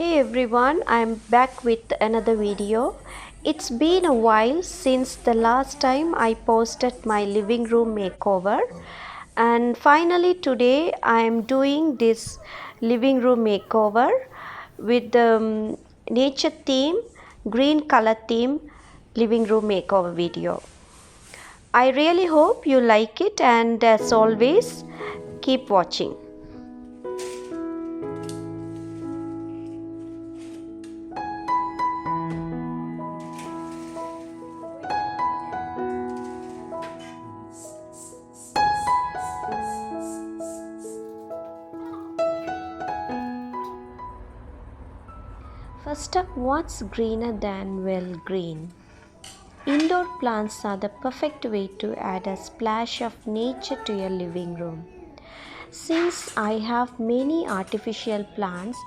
Hey everyone, I'm back with another video. It's been a while since the last time I posted my living room makeover, and finally today I'm doing this living room makeover with the nature theme, green color theme living room makeover video. I really hope you like it, and as always, keep watching. First up, what's greener than well green? Indoor plants are the perfect way to add a splash of nature to your living room. Since I have many artificial plants,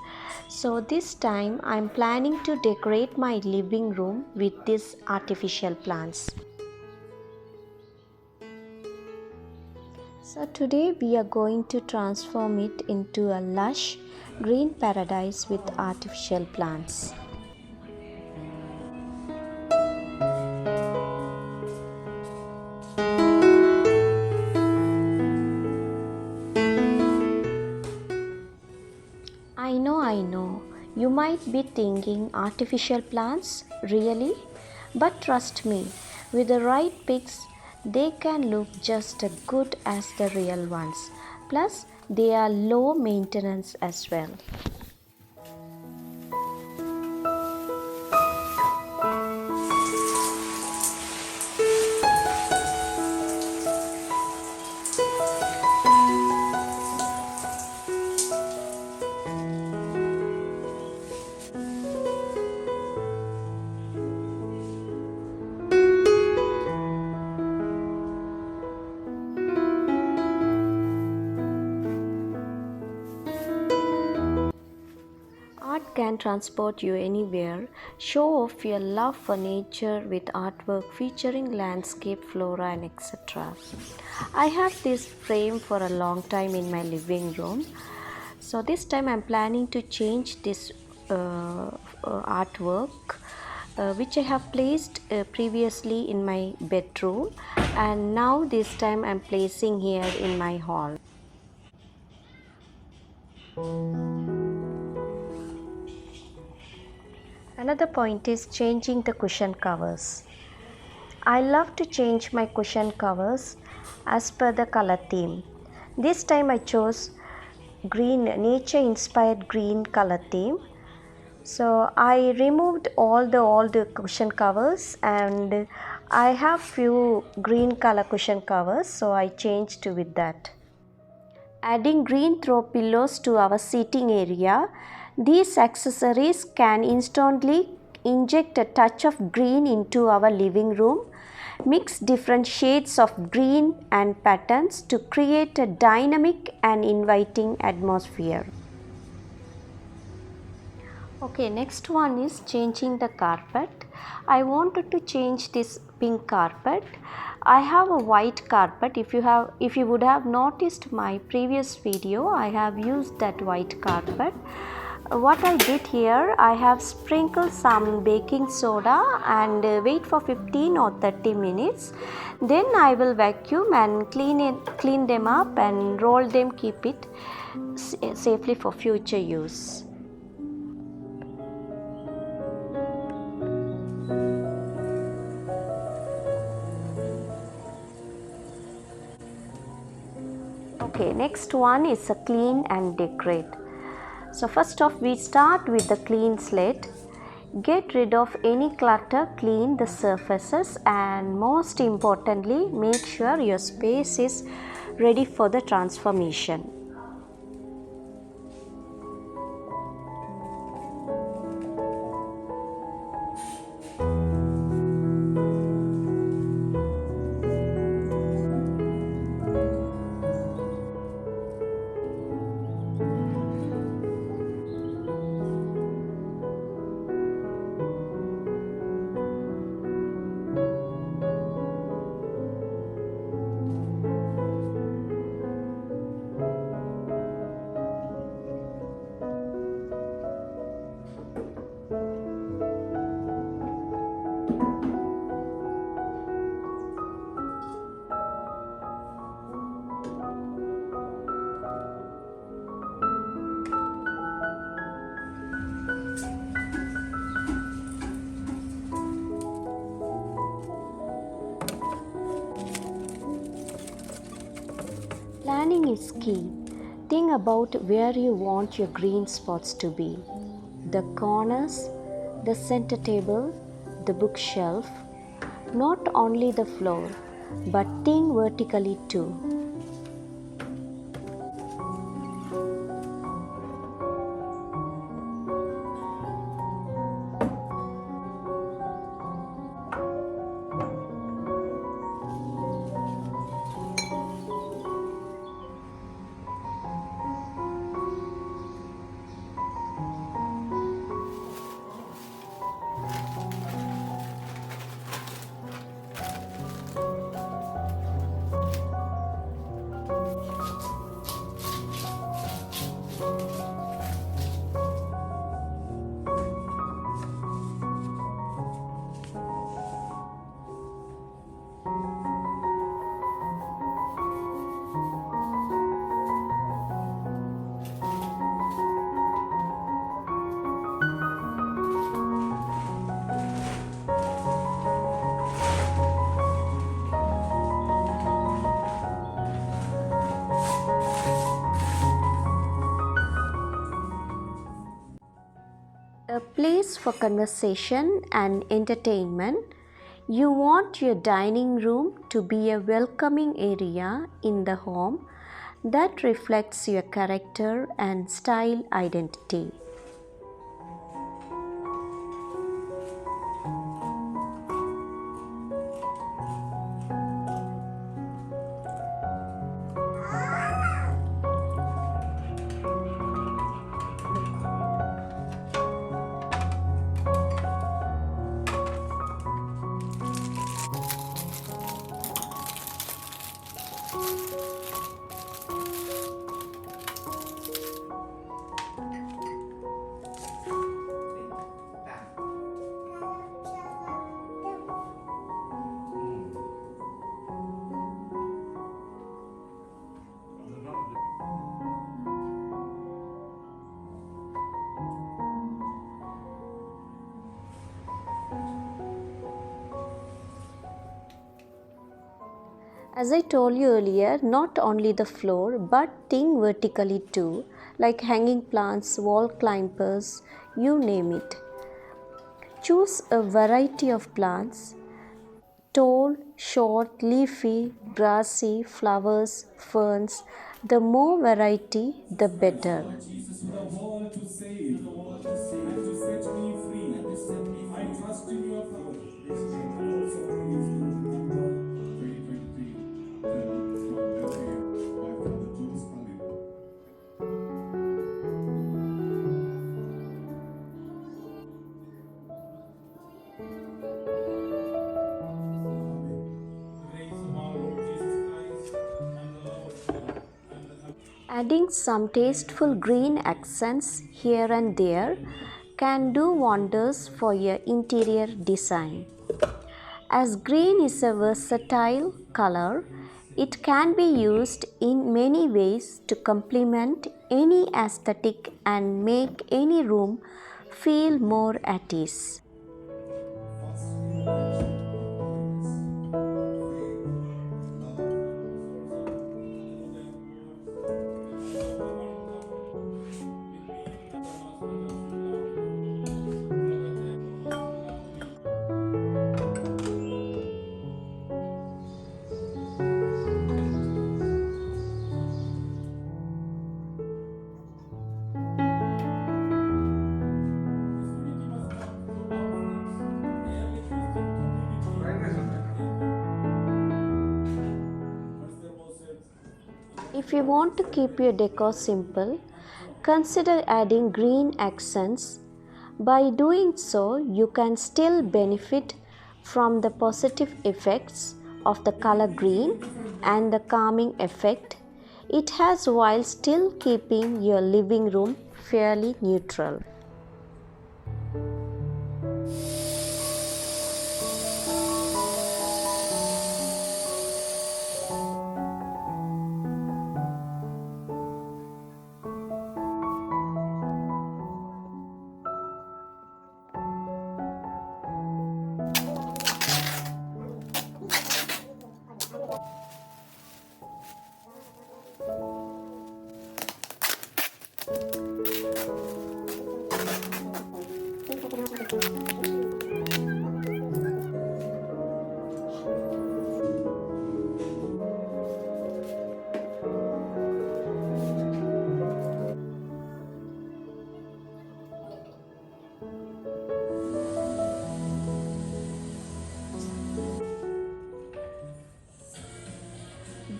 so this time I'm planning to decorate my living room with these artificial plants. So today we are going to transform it into a lush green paradise with artificial plants. I know, you might be thinking artificial plants, really? But trust me, with the right pics, they can look just as good as the real ones. Plus, they are low maintenance as well. Art can transport you anywhere. Show off your love for nature with artwork featuring landscape, flora, and etc. I have this frame for a long time in my living room. So this time I'm planning to change this artwork which I have placed previously in my bedroom, and now this time I'm placing here in my hall. Another point is changing the cushion covers. I love to change my cushion covers as per the color theme. This time I chose green, nature inspired green color theme. So I removed all the old cushion covers, and I have few green color cushion covers, so I changed with that. Adding green throw pillows to our seating area, these accessories can instantly inject a touch of green into our living room. Mix different shades of green and patterns to create a dynamic and inviting atmosphere. Okay, next one is changing the carpet. I wanted to change this pink carpet. I have a white carpet. If you would have noticed my previous video, I have used that white carpet. What I did here, I have sprinkled some baking soda and wait for 15 or 30 minutes. Then I will vacuum and clean them up and roll them, keep it safely for future use. Okay, next one is a clean and decorate. So first off, we start with the clean slate. Get rid of any clutter, clean the surfaces, and most importantly, make sure your space is ready for the transformation. Planning is key. Think about where you want your green spots to be: the corners, the center table, the bookshelf, not only the floor, but think vertically too. A place for conversation and entertainment. You want your dining room to be a welcoming area in the home that reflects your character and style identity. As I told you earlier, not only the floor but think vertically too, like hanging plants, wall climbers, you name it. Choose a variety of plants: tall, short, leafy, grassy, flowers, ferns. The more variety, the better. The wall to save, and to set me free. I trust in your power. And also please do remember 2023 from Decor by Father Jules Khalid. Adding some tasteful green accents here and there can do wonders for your interior design. As green is a versatile color, it can be used in many ways to complement any aesthetic and make any room feel more at ease. First, you mentioned holiness, faith, love. If you want to keep your decor simple, consider adding green accents. By doing so, you can still benefit from the positive effects of the color green and the calming effect it has while still keeping your living room fairly neutral.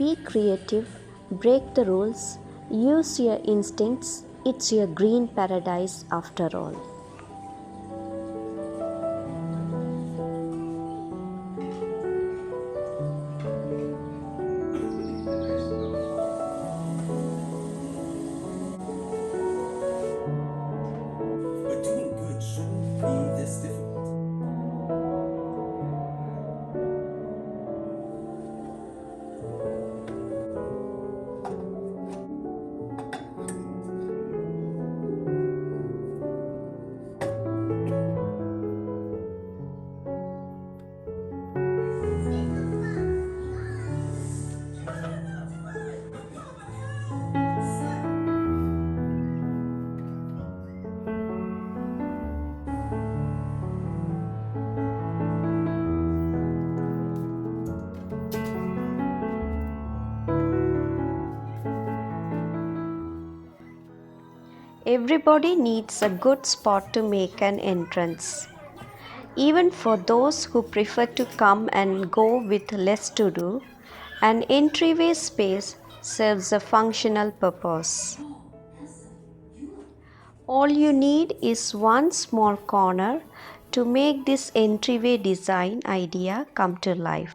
Be creative, break the rules, use your instincts. It's your green paradise after all. But doing good shouldn't be this difficult. Everybody needs a good spot to make an entrance. Even for those who prefer to come and go with less to do, an entryway space serves a functional purpose. All you need is one small corner to make this entryway design idea come to life.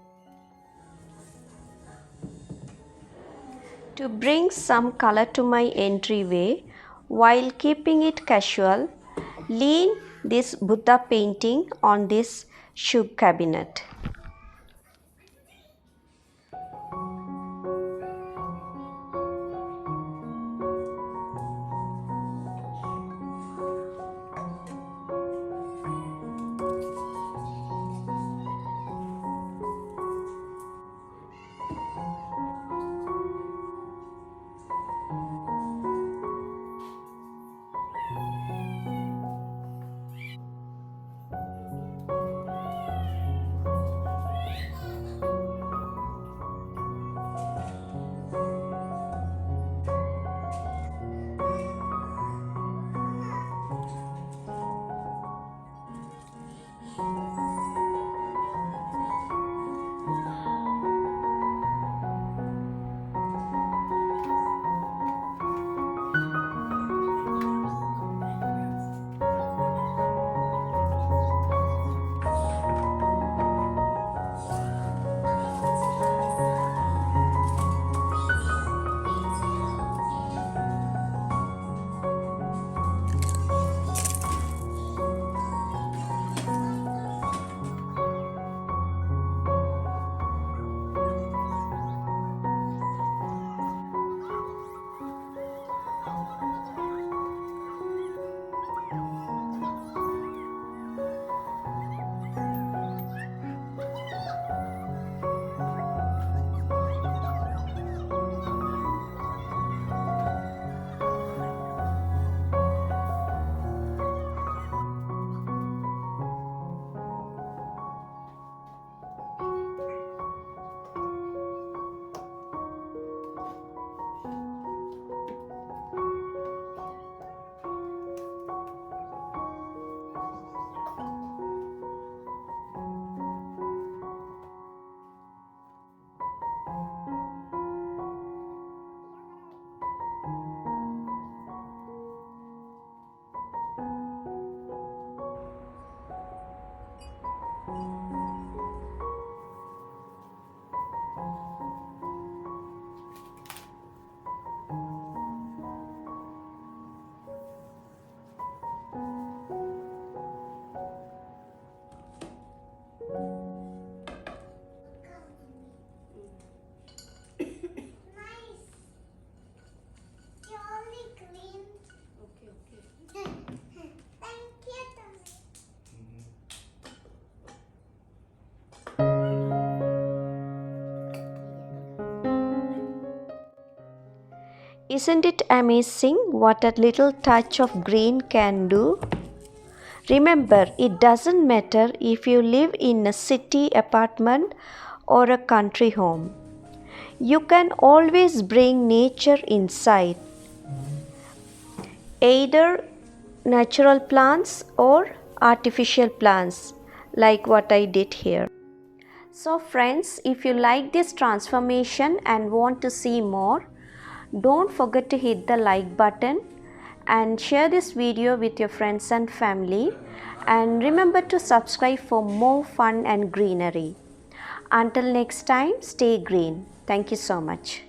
To bring some color to my entryway while keeping it casual, lean this Buddha painting on this shoe cabinet. Isn't it amazing what a little touch of green can do? Remember, it doesn't matter if you live in a city apartment or a country home. You can always bring nature inside, either natural plants or artificial plants, like what I did here. So friends, if you like this transformation and want to see more, don't forget to hit the like button and share this video with your friends and family, and remember to subscribe for more fun and greenery. Until next time, stay green. Thank you so much.